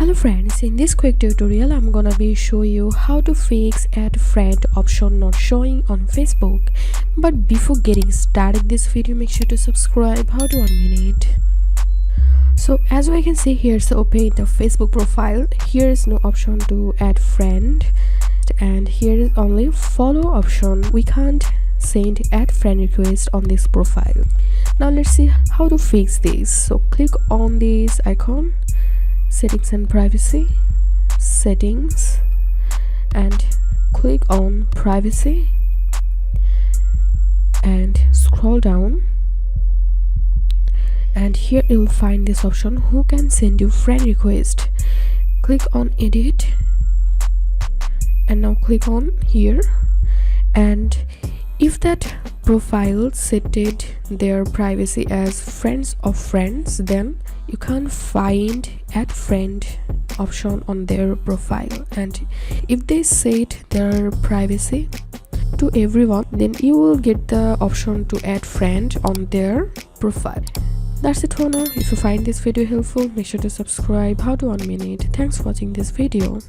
Hello friends, in this quick tutorial I'm gonna be show you how to fix add friend option not showing on Facebook. But before getting started this video, make sure to subscribe. How to 1 minute. So as we can see here, so open the Facebook profile. Here is no option to add friend, and here is only follow option. We can't send add friend request on this profile. Now let's see how to fix this. So click on this icon, settings and privacy, settings, and click on privacy and scroll down, and here you'll find this option who can send you friend request. Click on edit and now click on here, and if that profile setted their privacy as friends of friends, then you can't find add friend option on their profile. And if they set their privacy to everyone, then you will get the option to add friend on their profile. That's it for now. If you find this video helpful, make sure to subscribe. How to 1 minute. Thanks for watching this video.